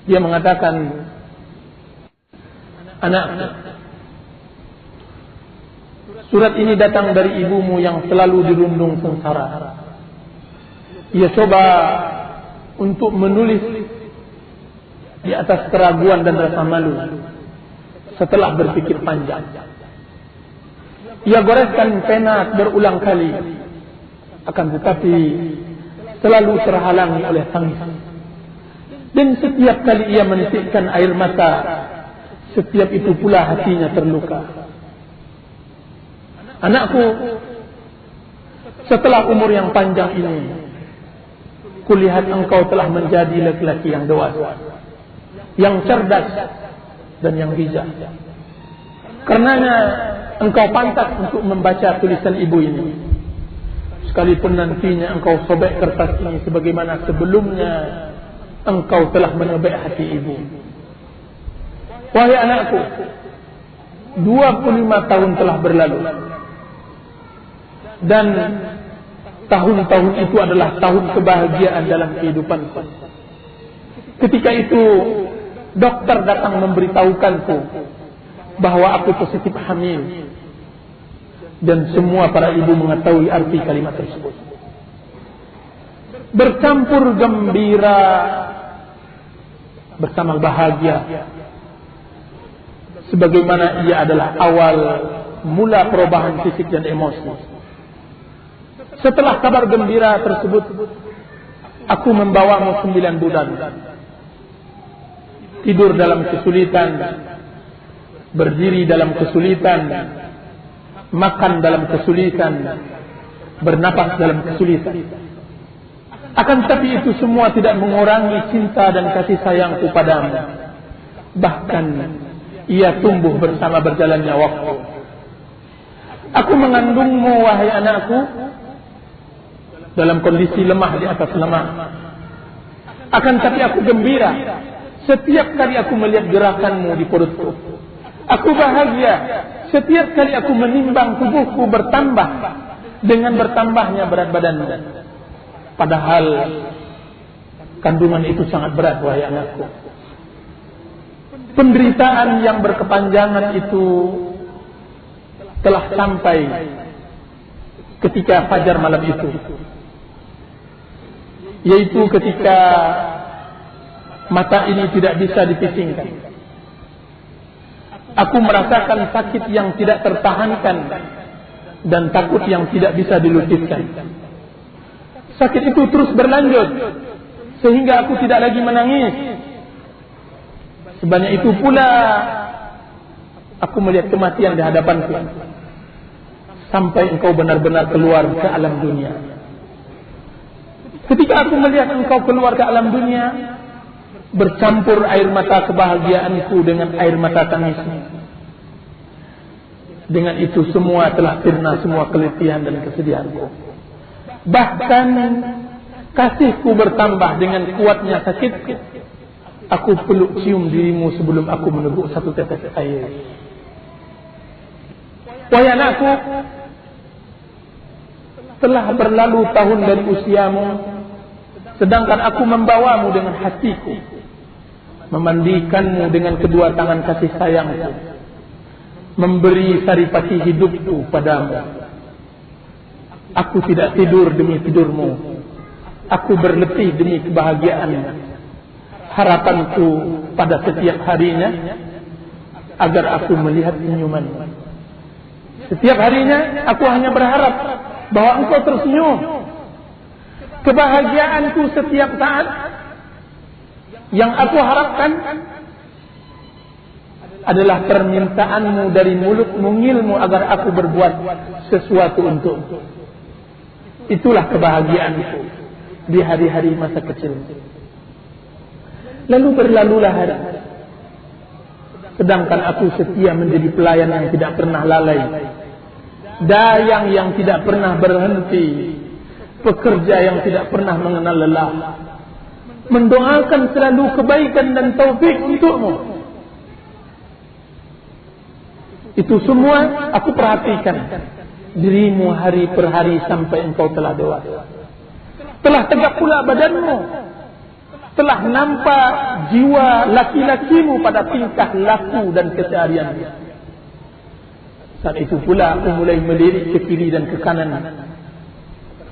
Dia mengatakan, "Anakku, surat ini datang dari ibumu yang selalu dirundung sengsara. Ia coba untuk menulis di atas keraguan dan rasa malu. Setelah berpikir panjang, ia goreskan pena berulang kali, akan tetapi selalu terhalangi oleh tangis. Dan setiap kali ia menitikkan air mata, setiap itu pula hatinya terluka. Anakku, setelah umur yang panjang ini, kulihat engkau telah menjadi laki-laki yang dewasa, yang cerdas dan yang bijak. Karenanya engkau pantas untuk membaca tulisan ibu ini. Sekalipun nantinya engkau sobek kertas ini sebagaimana sebelumnya engkau telah menobek hati ibu. Wahai anakku, 25 tahun telah berlalu, dan tahun-tahun itu adalah tahun kebahagiaan dalam kehidupanku. Ketika itu dokter datang memberitahukanku bahwa aku positif hamil, dan semua para ibu mengetahui arti kalimat tersebut. Bercampur gembira bersama bahagia, sebagaimana ia adalah awal mula perubahan fisik dan emosi. Setelah kabar gembira tersebut, aku membawamu 9 bulan. Tidur dalam kesulitan, berdiri dalam kesulitan, makan dalam kesulitan, bernapas dalam kesulitan. Akan tetapi itu semua tidak mengurangi cinta dan kasih sayangku padamu. Bahkan ia tumbuh bersama berjalannya waktu. Aku mengandungmu, wahai anakku, dalam kondisi lemah di atas lemah. Akan tetapi aku gembira setiap kali aku melihat gerakanmu di perutku. Aku bahagia setiap kali aku menimbang tubuhku bertambah dengan bertambahnya berat badanmu. Padahal kandungan itu sangat berat, wahai anakku. Penderitaan yang berkepanjangan itu telah sampai ketika fajar malam itu, yaitu ketika mata ini tidak bisa dipisingkan. Aku merasakan sakit yang tidak tertahankan dan takut yang tidak bisa dilukiskan. Sakit itu terus berlanjut sehingga aku tidak lagi menangis. Sebanyak itu pula aku melihat kematian di hadapanku, sampai engkau benar-benar keluar ke alam dunia. Ketika aku melihat engkau keluar ke alam dunia, bercampur air mata kebahagiaanku dengan air mata tangismu. Dengan itu semua telah sirna semua keletihan dan kesedihanku. Bahkan kasihku bertambah dengan kuatnya sakitku. Aku peluk cium dirimu sebelum aku meneguk satu tetes air. Wahai anakku, telah berlalu tahun dari usiamu, sedangkan aku membawamu dengan hatiku, memandikanmu dengan kedua tangan kasih sayangku, memberi saripati hidupku padamu. Aku tidak tidur demi tidurmu, aku berletih demi kebahagiaanmu. Harapanku pada setiap harinya agar aku melihat senyumanmu. Setiap harinya aku hanya berharap bahwa engkau tersenyum. Kebahagiaanku setiap saat yang aku harapkan adalah permintaanmu dari mulut mungilmu agar aku berbuat sesuatu untukmu. Itulah kebahagiaanku di hari-hari masa kecil. Lalu berlalulah hari, sedangkan aku setia menjadi pelayan yang tidak pernah lalai, dayang yang tidak pernah berhenti, pekerja yang tidak pernah mengenal lelah, mendoakan selalu kebaikan dan taufik untukmu. Itu semua aku perhatikan dirimu hari per hari sampai engkau telah dewasa. Telah tegak pula badanmu, telah nampak jiwa laki-lakimu pada tingkah laku dan keseharianmu. Saat itu pula aku mulai melirik ke kiri dan ke kanan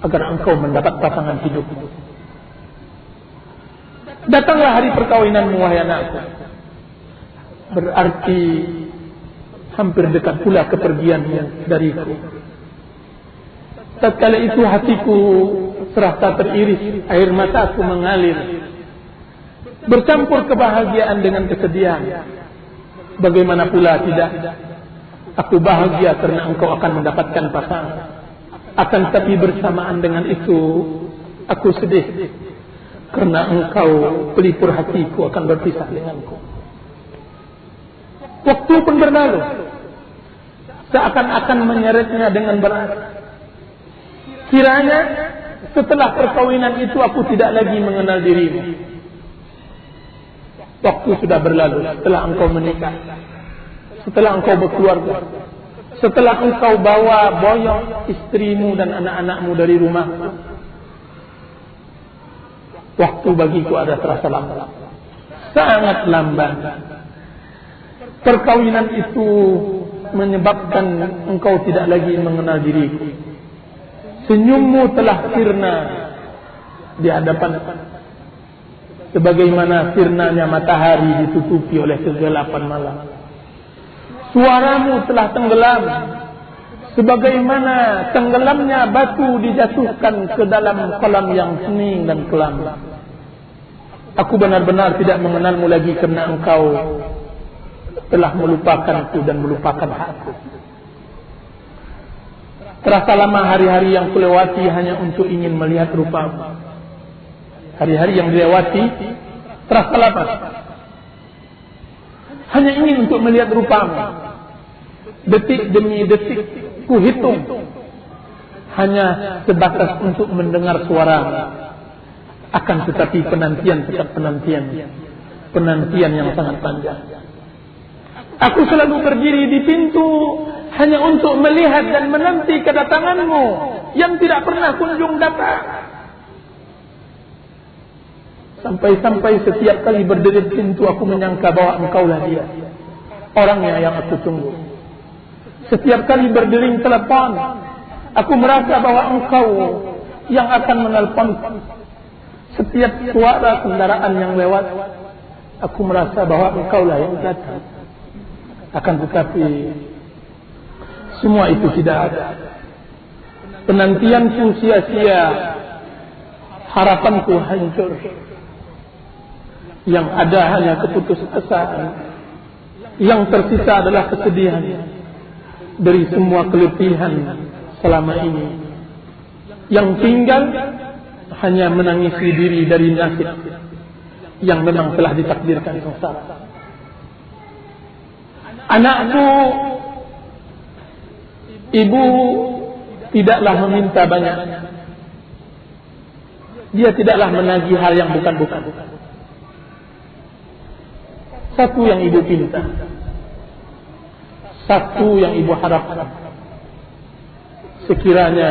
agar engkau mendapat pasangan hidup. Datanglah hari perkahwinanmu, wahai anakku. Berarti hampir dekat pula kepergianmu dariku. Tatkala itu hatiku serasa teriris, air mataku mengalir, bercampur kebahagiaan dengan kesedihan. Bagaimana pula tidak, aku bahagia karena engkau akan mendapatkan pasangan. Akan tetapi bersamaan dengan itu, aku sedih karena engkau pelipur hatiku akan berpisah denganku. Waktu pun berlalu, seakan-akan menyeretnya dengan berat. Kiranya setelah perkawinan itu aku tidak lagi mengenal dirimu. Waktu sudah berlalu, setelah engkau menikah, setelah engkau berkeluarga, setelah engkau bawa boyong istrimu dan anak-anakmu dari rumah. Waktu bagiku ada terasa lambat, sangat lambat. Perkawinan itu menyebabkan engkau tidak lagi mengenal diriku. Senyummu telah sirna di hadapan, sebagaimana sirnanya matahari ditutupi oleh kegelapan malam. Suaramu telah tenggelam, sebagaimana tenggelamnya batu dijatuhkan ke dalam kolam yang hening dan kelam. Aku benar-benar tidak mengenalmu lagi karena engkau telah melupakanku dan melupakan hakku. Terasa lama hari-hari yang kulewati hanya untuk ingin melihat rupamu. Hari-hari yang dilewati terasa lama, hanya ingin untuk melihat rupamu. Detik demi detik ku hitung hanya sebatas untuk mendengar suaramu. Akan tetapi penantian tetap penantian, penantian yang sangat panjang. Aku selalu berdiri di pintu hanya untuk melihat dan menanti kedatanganmu yang tidak pernah kunjung datang. Sampai-sampai setiap kali berdiri di pintu aku menyangka bahwa engkaulah dia, orangnya yang aku tunggu. Setiap kali berdering telepon, aku merasa bahwa engkau yang akan menelpon. Setiap suara kendaraan yang lewat, aku merasa bahwa engkaulah yang datang. Akan tetapi semua itu tidak ada. Penantianku sia-sia, harapanku hancur. Yang ada hanya keputusasaan. Yang tersisa adalah kesedihan dari semua keletihan selama ini. Yang tinggal hanya menangisi diri dari nasib yang memang telah ditakdirkan sengsara. Anakku, ibu tidaklah meminta banyak. Dia tidaklah menagih hal yang bukan-bukan. Satu yang ibu pinta, satu yang ibu harapkan. Sekiranya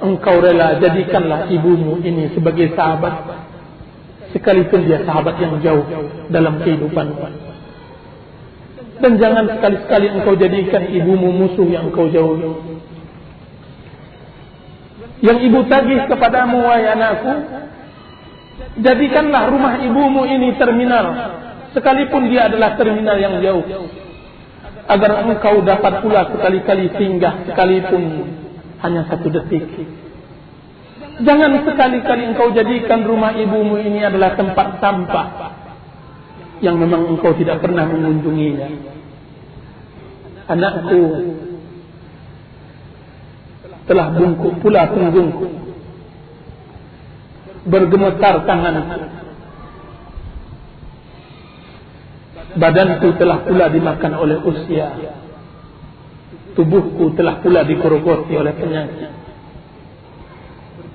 engkau rela, jadikanlah ibumu ini sebagai sahabat, sekalipun dia sahabat yang jauh dalam kehidupanmu. Dan jangan sekali-sekali engkau jadikan ibumu musuh yang engkau jauhi. Yang ibu tagih kepadamu, wahai anakku, jadikanlah rumah ibumu ini terminal, sekalipun dia adalah terminal yang jauh, agar engkau dapat pula sekali-kali singgah, sekalipun hanya 1 detik. Jangan sekali-kali engkau jadikan rumah ibumu ini adalah tempat sampah yang memang engkau tidak pernah mengunjunginya. Anakku, telah bungkuk pula punggungku, bergemetar tanganku, badanku telah pula dimakan oleh usia, tubuhku telah pula digerogoti oleh penyakit.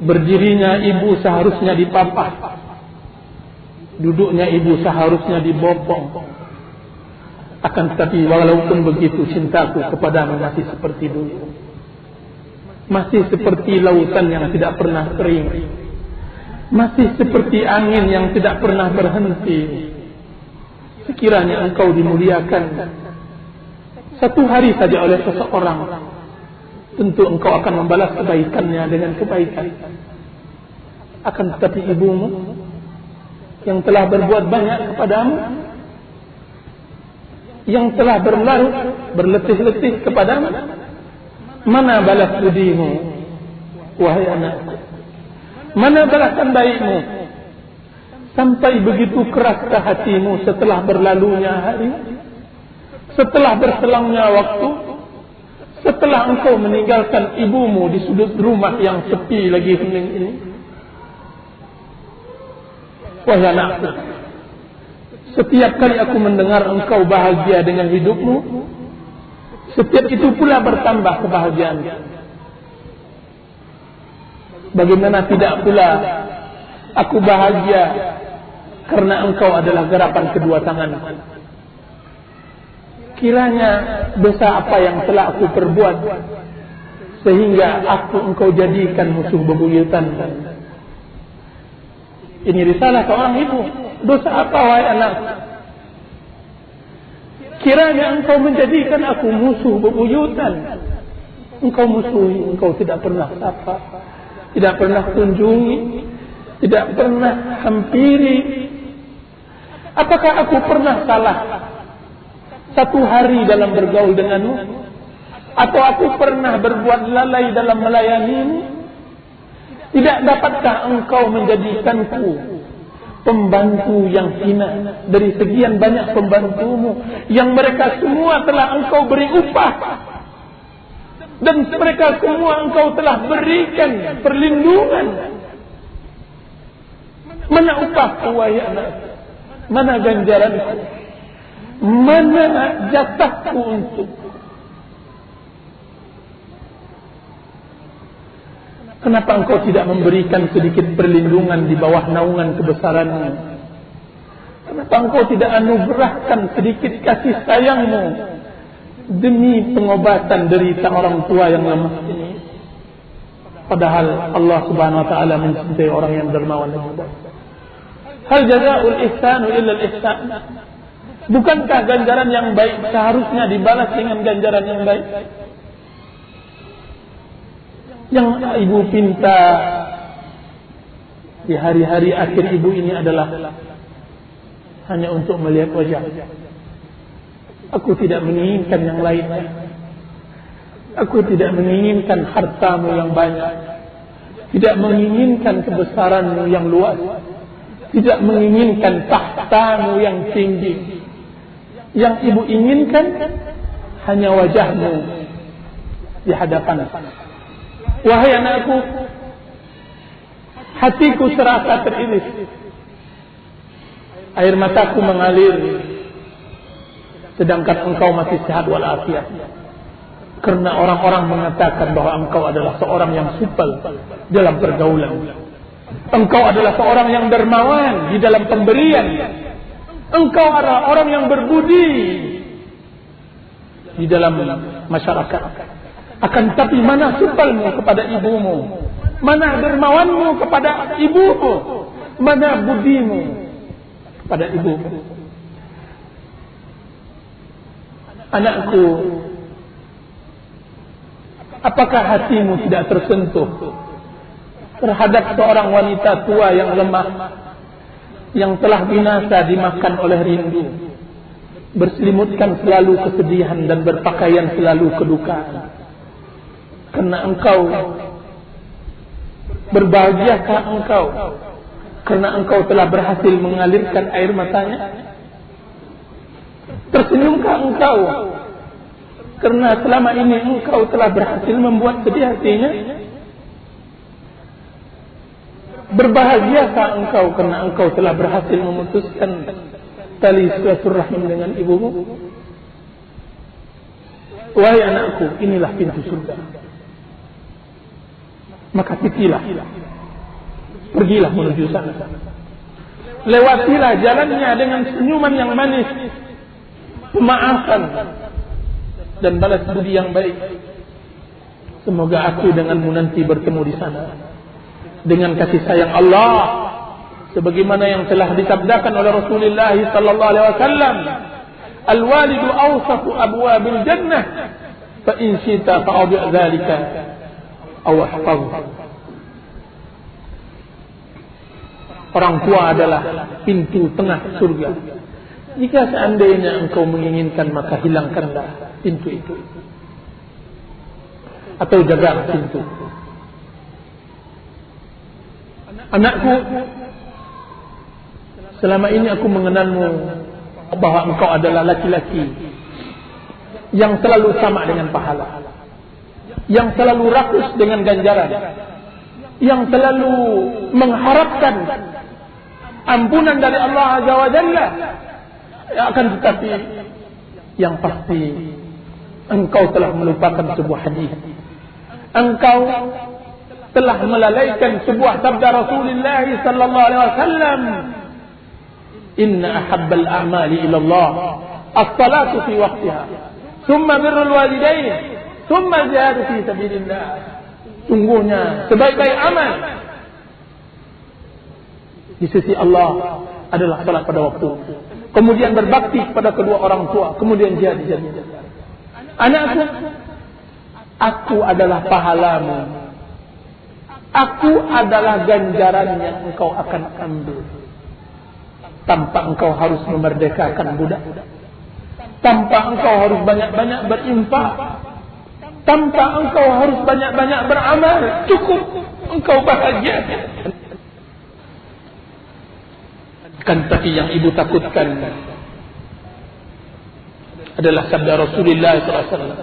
Berdirinya ibu seharusnya dipapah, duduknya ibu seharusnya dibopong. Akan tetapi walaupun begitu, cintaku kepadamu masih seperti dulu. Masih seperti lautan yang tidak pernah kering. masih seperti angin yang tidak pernah berhenti. Sekiranya engkau dimuliakan satu hari saja oleh seseorang, tentu engkau akan membalas kebaikannya dengan kebaikan. Akan tetapi ibumu yang telah berbuat banyak kepadamu, yang telah berlarut berletih-letih kepadamu, mana balas budimu, wahai anakku? Mana balasan baikmu? Sampai begitu keraskah hatimu setelah berlalunya hari, setelah berselangnya waktu, setelah engkau meninggalkan ibumu di sudut rumah yang sepi lagi hening ini? Wahai anakku, setiap kali aku mendengar engkau bahagia dengan hidupmu, setiap itu pula bertambah kebahagiaan. Bagaimana tidak pula aku bahagia karena engkau adalah gerakan kedua tanganku. Kiranya dosa apa yang telah aku perbuat sehingga engkau jadikan musuh bebuyutan. Ini risalah seorang ibu. Dosa apa wahai anak? Kiranya engkau menjadikan aku musuh bebuyutan. Engkau musuhi, engkau tidak pernah sapa, tidak pernah kunjungi, tidak pernah hampiri. Apakah aku pernah salah satu hari dalam bergaul denganmu? Atau aku pernah berbuat lalai dalam melayanimu? Tidak dapatkah engkau menjadikanku pembantu yang hina dari sekian banyak pembantumu yang mereka semua telah engkau beri upah, dan mereka semua engkau telah berikan perlindungan? Mana upahku wahai anak? Mana ganjaranku? Mana jatahku untuk? Kenapa engkau tidak memberikan sedikit perlindungan di bawah naungan kebesaranmu? Kenapa engkau tidak anugerahkan sedikit kasih sayangmu demi pengobatan derita orang tua yang lemah ini? Padahal Allah Subhanahu wa taala mencintai orang yang dermawan dan baik. Hal jazaa'ul ihsanu illa al-ihsan? Bukankah ganjaran yang baik seharusnya dibalas dengan ganjaran yang baik? Yang ibu pinta di hari-hari akhir ibu ini adalah hanya untuk melihat wajah. Aku tidak menginginkan yang lainnya. Aku tidak menginginkan hartamu yang banyak, tidak menginginkan kebesaranmu yang luas, tidak menginginkan tahtamu yang tinggi. Yang ibu inginkan hanya wajahmu di hadapan. Wahai anakku, hatiku serasa teriris, air mataku mengalir, sedangkan engkau masih sehat walafiat. Karena orang-orang mengatakan bahwa engkau adalah seorang yang supel dalam pergaulan. Engkau adalah seorang yang dermawan di dalam pemberian. Engkau adalah orang yang berbudi di dalam masyarakat. Akan tapi mana supelmu kepada ibumu? Mana dermawanmu kepada ibumu? Mana budimu kepada ibumu? Anakku, apakah hatimu tidak tersentuh terhadap seorang wanita tua yang lemah, yang telah binasa dimakan oleh rindu, berselimutkan selalu kesedihan dan berpakaian selalu kedukaan? Karena engkau, berbahagiakah engkau karena engkau telah berhasil mengalirkan air matanya? Tersenyumkah engkau karena selama ini engkau telah berhasil membuat sedih hatinya? Berbahagiakah engkau karena engkau telah berhasil memutuskan tali silaturahim dengan ibumu? Wahai anakku, inilah pintu surga. Maka titilah, pergilah menuju sana. Lewatilah jalannya dengan senyuman yang manis, pemaafan dan balas budi yang baik. Semoga aku denganmu nanti bertemu di sana. dengan kasih sayang Allah, sebagaimana yang telah disabdakan oleh Rasulullah sallallahu alaihi wasallam, al-walidu awsatu abwabil jannah, fa in syita fa'adhi' dzalika aw ihfazhu. Orang tua adalah pintu tengah surga. Jika seandainya engkau menginginkan, maka hilangkanlah pintu itu, atau jaga pintu. Anakku, selama ini aku mengenalmu bahwa engkau adalah laki-laki yang selalu sama dengan pahala, yang selalu rakus dengan ganjaran, yang selalu mengharapkan ampunan dari Allah Azza wa Jalla. Akan tetapi yang pasti engkau telah melupakan sebuah hadis. Engkau telah melalaikan sebuah sabda Rasulullah sallallahu alaihi wasallam, inna ahabbal a'mali ila Allah as-salatu fi waqtiha, thumma birrul walidain, thumma jihadu fi sabilillah. Sungguhnya sebaik-baik amal di sisi Allah adalah salat pada waktu, kemudian berbakti kepada kedua orang tua, kemudian jihad. Anakku, aku adalah pahalamu, aku adalah ganjaran yang engkau akan ambil, tanpa engkau harus memerdekakan budak, tanpa engkau harus banyak-banyak berinfak, tanpa engkau harus banyak-banyak beramal, cukup engkau bahagia. Kan tapi yang ibu takutkan adalah sabda Rasulullah SAW,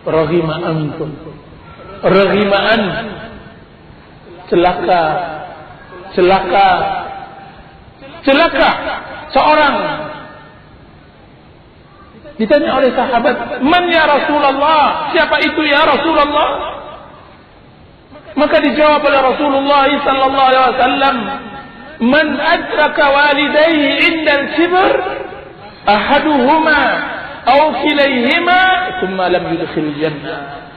Raghima antum, raghima'an, celaka, celaka, celaka. Seorang ditanya oleh sahabat, man ya Rasulullah, siapa itu ya Rasulullah? Maka dijawab oleh Rasulullah sallallahu alaihi wasallam, man adraka walidayhi indal kibr ahaduhuma aw kilayhima thumma lam yudkhil jannah.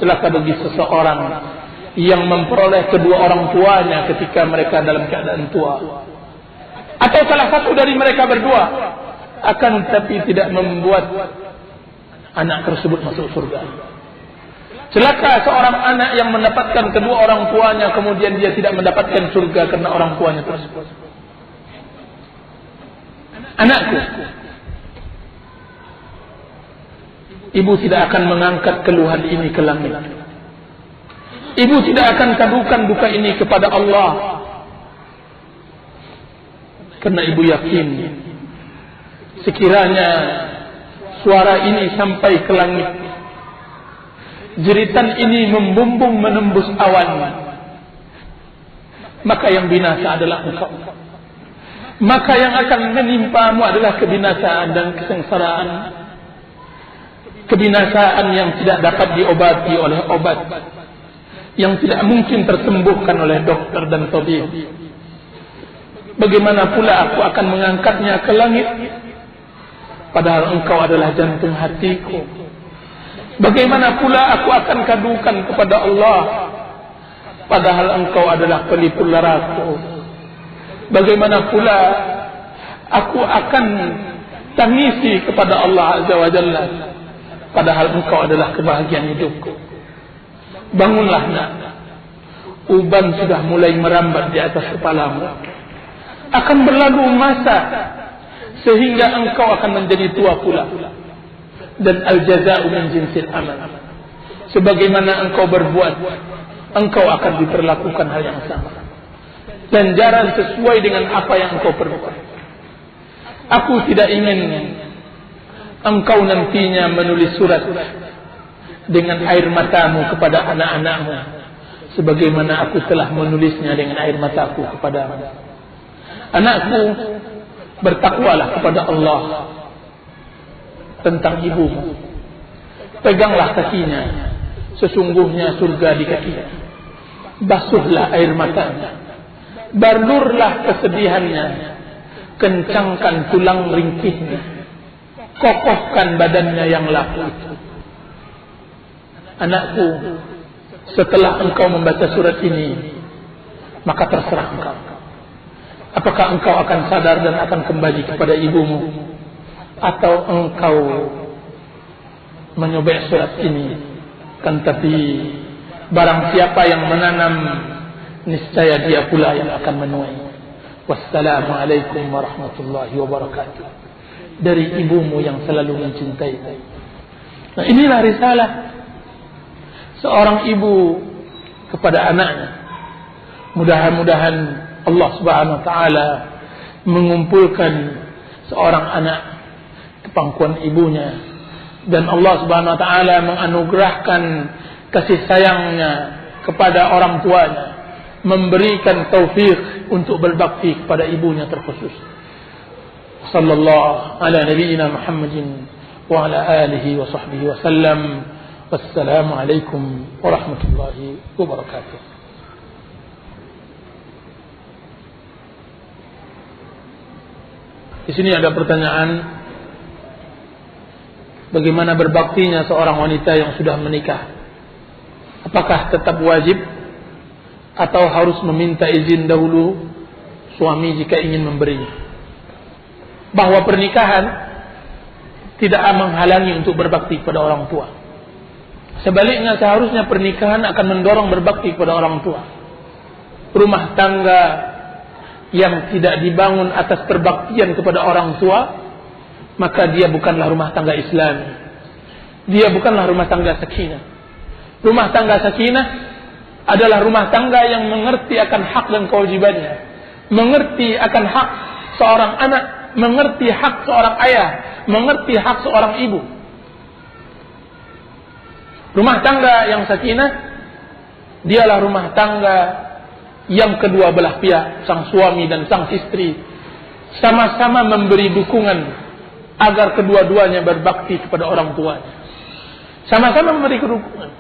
Celaka bagi seseorang yang memperoleh kedua orang tuanya ketika mereka dalam keadaan tua, atau salah satu dari mereka berdua, akan tetapi tidak membuat anak tersebut masuk surga. Celaka seorang anak yang mendapatkan kedua orang tuanya, kemudian dia tidak mendapatkan surga karena orang tuanya tersebut. Anakku, ibu tidak akan mengangkat keluhan ini ke langit. Ibu tidak akan kadukan duka ini kepada Allah, karena ibu yakin sekiranya suara ini sampai ke langit, jeritan ini membumbung menembus awan, maka yang binasa adalah engkau. Maka yang akan menimpamu adalah kebinasaan dan kesengsaraan, kebinasaan yang tidak dapat diobati oleh obat, yang tidak mungkin tersembuhkan oleh dokter dan tabib. Bagaimana pula aku akan mengangkatnya ke langit, padahal engkau adalah jantung hatiku. Bagaimana pula aku akan kadukan kepada Allah, padahal engkau adalah pelipur laraku. Bagaimana pula aku akan tangisi kepada Allah Azza wa Jalla, padahal engkau adalah kebahagiaan hidupku. Bangunlah nak, uban sudah mulai merambat di atas kepalamu. Akan berlalu masa sehingga engkau akan menjadi tua pula. Dan al-jaza'u min jinsil amal. Sebagaimana engkau berbuat, engkau akan diperlakukan hal yang sama. Ganjaran sesuai dengan apa yang engkau perbuat. Aku tidak ingin engkau nantinya menulis surat dengan air matamu kepada anak-anakmu, sebagaimana aku telah menulisnya dengan air mataku kepadamu. Anakku, bertakwalah kepada Allah tentang ibumu. Peganglah kakinya, sesungguhnya surga di kakinya. Basuhlah air matanya, balurlah kesedihannya, kencangkan tulang ringkihnya, kokohkan badannya yang laku itu. anakku, setelah engkau membaca surat ini, maka terserah engkau. Apakah engkau akan sadar dan akan kembali kepada ibumu, atau engkau menyobek surat ini? Kan tapi barang siapa yang menanam, niscaya dia pula yang akan menuai. Wassalamualaikum warahmatullahi wabarakatuh. Dari ibumu yang selalu mencintai. Nah, inilah risalah seorang ibu kepada anaknya. Mudah-mudahan Allah Subhanahu wa taala mengumpulkan seorang anak ke pangkuan ibunya, dan Allah Subhanahu wa taala menganugerahkan kasih sayangnya kepada orang tuanya, memberikan taufik untuk berbakti kepada ibunya terkhusus. Sallallahu ala nabiyyina Muhammadin wa ala alihi wa sahbihi wa sallam. Wassalamu alaikum warahmatullahi wabarakatuh. Di sini ada pertanyaan, bagaimana berbaktinya seorang wanita yang sudah menikah? Apakah tetap wajib atau harus meminta izin dahulu suami jika ingin memberinya? Bahwa pernikahan tidak menghalangi untuk berbakti kepada orang tua. Sebaliknya, seharusnya pernikahan akan mendorong berbakti kepada orang tua. Rumah tangga yang tidak dibangun atas perbaktian kepada orang tua, maka dia bukanlah rumah tangga Islami. Dia bukanlah rumah tangga sakinah. Rumah tangga sakinah adalah rumah tangga yang mengerti akan hak dan kewajibannya, mengerti akan hak seorang anak, mengerti hak seorang ayah, mengerti hak seorang ibu. Rumah tangga yang sakinah dialah rumah tangga yang kedua belah pihak, sang suami dan sang istri, sama-sama memberi dukungan agar kedua-duanya berbakti kepada orang tuanya. Sama-sama memberi dukungan.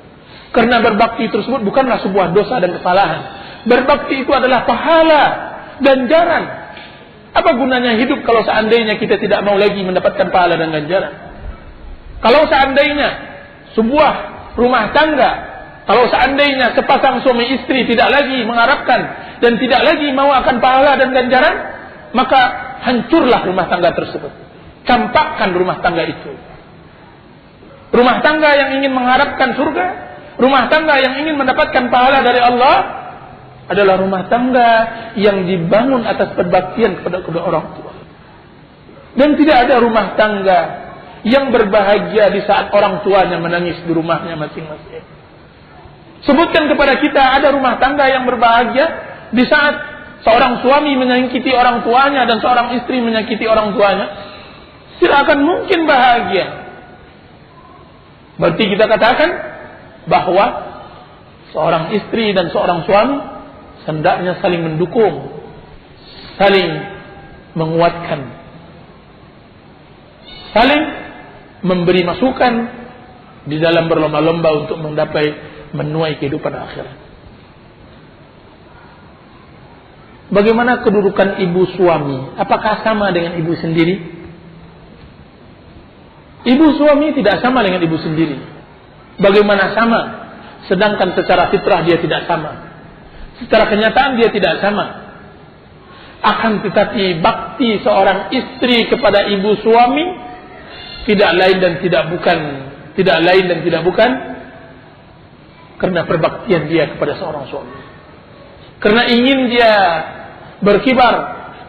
Karena berbakti tersebut bukanlah sebuah dosa dan kesalahan. Berbakti itu adalah pahala, ganjaran. Apa gunanya hidup kalau seandainya kita tidak mau lagi mendapatkan pahala dan ganjaran? Kalau seandainya sebuah rumah tangga, kalau seandainya sepasang suami istri tidak lagi mengharapkan dan tidak lagi mau akan pahala dan ganjaran, maka hancurlah rumah tangga tersebut. Campakkan rumah tangga itu. Rumah tangga yang ingin mengharapkan surga, rumah tangga yang ingin mendapatkan pahala dari Allah, adalah rumah tangga yang dibangun atas perbaktian kepada kedua orang tua. Dan tidak ada rumah tangga yang berbahagia di saat orang tuanya menangis di rumahnya masing-masing. Sebutkan kepada kita ada rumah tangga yang berbahagia di saat seorang suami menyakiti orang tuanya dan seorang istri menyakiti orang tuanya. Tidak akan mungkin bahagia. Berarti kita katakan bahwa seorang istri dan seorang suami hendaknya saling mendukung, saling menguatkan, saling memberi masukan di dalam berlomba-lomba untuk menuai kehidupan akhirat. Bagaimana kedudukan ibu suami? Apakah sama dengan ibu sendiri? Ibu suami tidak sama dengan ibu sendiri. Bagaimana sama? Sedangkan secara fitrah dia tidak sama. Secara kenyataan dia tidak sama. Akan tetapi bakti seorang istri kepada ibu suami tidak lain dan tidak bukan karena perbaktian dia kepada seorang suami. Karena ingin dia berkibar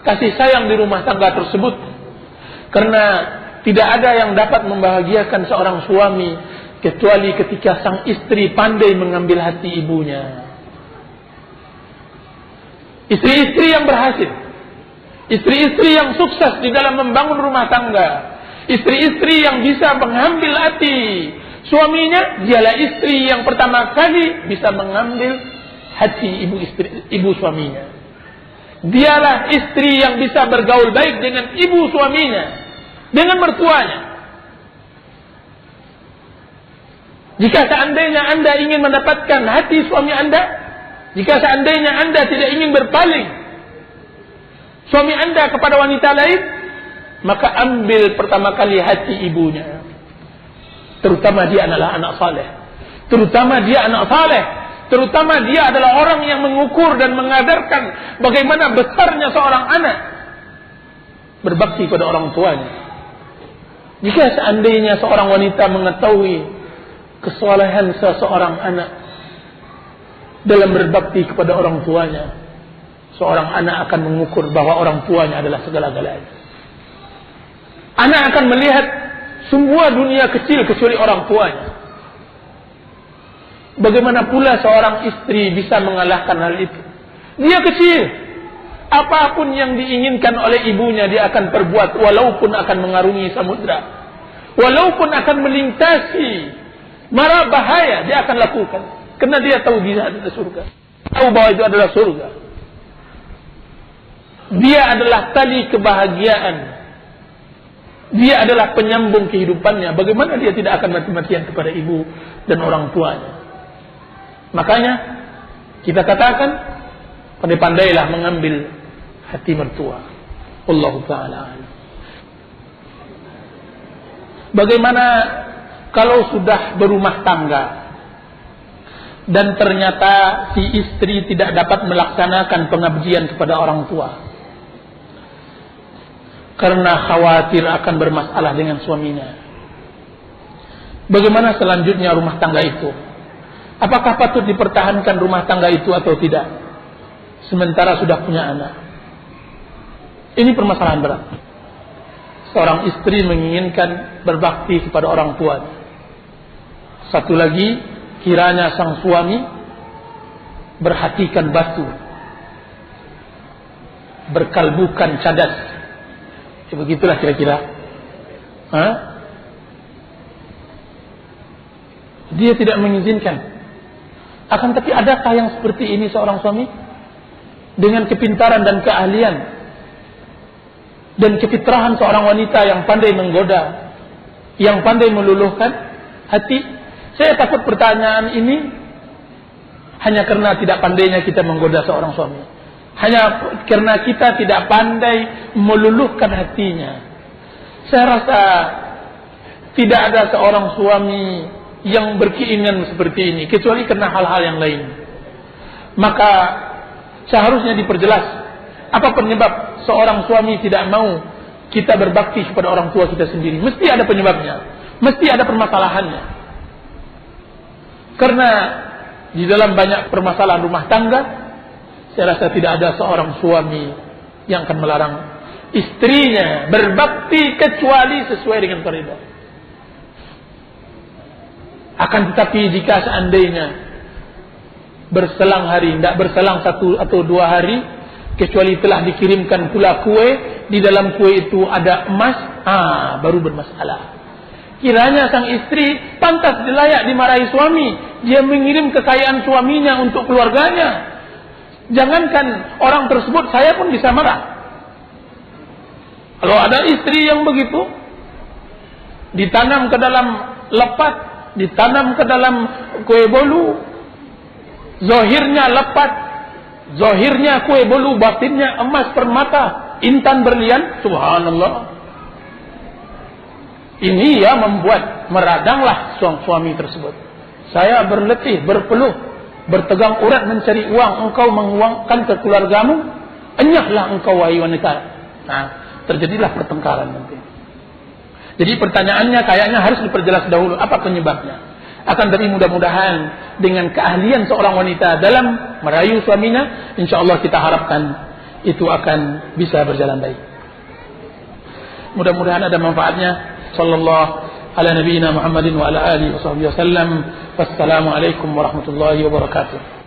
kasih sayang di rumah tangga tersebut. Karena tidak ada yang dapat membahagiakan seorang suami kecuali ketika sang istri pandai mengambil hati ibunya. Istri-istri yang berhasil, istri-istri yang sukses di dalam membangun rumah tangga, istri-istri yang bisa mengambil hati suaminya, dialah istri yang pertama kali bisa mengambil hati ibu suaminya. Dialah istri yang bisa bergaul baik dengan ibu suaminya, dengan mertuanya. Jika seandainya Anda ingin mendapatkan hati suami Anda, jika seandainya Anda tidak ingin berpaling suami Anda kepada wanita lain, maka ambil pertama kali hati ibunya. Terutama dia adalah anak saleh. terutama dia anak saleh, terutama dia adalah orang yang mengukur dan mengadarkan bagaimana besarnya seorang anak berbakti pada orang tuanya. Jika seandainya seorang wanita mengetahui kesalehan seseorang anak dalam berbakti kepada orang tuanya, seorang anak akan mengukur bahwa orang tuanya adalah segala-galanya. Anak akan melihat semua dunia kecil kecuali orang tuanya. Bagaimana pula seorang istri bisa mengalahkan hal itu? Dia kecil. Apapun yang diinginkan oleh ibunya dia akan perbuat, walaupun akan mengarungi samudra, walaupun akan melintasi mara bahaya, dia akan lakukan. Karena dia tahu dia adalah surga, tahu bahwa itu adalah surga. Dia adalah tali kebahagiaan, dia adalah penyambung kehidupannya. Bagaimana dia tidak akan mati-matian kepada ibu dan orang tuanya? Makanya kita katakan, pandai-pandailah mengambil hati mertua. Wallahu ta'ala. Bagaimana kalau sudah berumah tangga dan ternyata si istri tidak dapat melaksanakan pengabdian kepada orang tua karena khawatir akan bermasalah dengan suaminya? Bagaimana selanjutnya rumah tangga itu? Apakah patut dipertahankan rumah tangga itu atau tidak, sementara sudah punya anak? Ini permasalahan berat. Seorang istri menginginkan berbakti kepada orang tuanya. Satu lagi, kiranya sang suami berhatikan batu, berkalbukan cadas. Begitulah kira-kira. Dia tidak mengizinkan. Akan tapi adakah yang seperti ini seorang suami dengan kepintaran dan keahlian dan kefitrahan seorang wanita yang pandai menggoda, yang pandai meluluhkan hati? Saya takut pertanyaan ini hanya karena tidak pandainya kita menggoda seorang suami, hanya karena kita tidak pandai meluluhkan hatinya. Saya rasa tidak ada seorang suami yang berkeinginan seperti ini, kecuali karena hal-hal yang lain. Maka seharusnya diperjelas apa penyebab seorang suami tidak mau kita berbakti kepada orang tua kita sendiri. Mesti ada penyebabnya, mesti ada permasalahannya. Karena di dalam banyak permasalahan rumah tangga, saya rasa tidak ada seorang suami yang akan melarang istrinya berbakti kecuali sesuai dengan koridor. Akan tetapi jika seandainya berselang hari, tidak berselang 1 atau 2 hari, kecuali telah dikirimkan pula kue, di dalam kue itu ada emas, baru bermasalah. Kiranya sang istri pantas layak dimarahi suami, dia mengirim kekayaan suaminya untuk keluarganya. Jangankan orang tersebut, saya pun bisa marah. Kalau ada istri yang begitu, ditanam ke dalam lepat, ditanam ke dalam kue bolu, zahirnya lepat, zahirnya kue bolu, batinnya emas permata, intan berlian, subhanallah. Ini ya membuat meradanglah suami tersebut. Saya berletih, berpeluh, bertegang urat mencari uang, engkau menguangkan ke keluargamu, enyahlah engkau wahai wanita. Nah, terjadilah pertengkaran nanti. Jadi pertanyaannya kayaknya harus diperjelas dahulu apa penyebabnya. Akan tapi mudah-mudahan dengan keahlian seorang wanita dalam merayu suaminya, insyaallah kita harapkan itu akan bisa berjalan baik. Mudah-mudahan ada manfaatnya. Sallallahu ala nabiyyina Muhammadin wa ala alihi wa sahbihi wasallam. Wassalamu alaikum warahmatullahi wabarakatuh.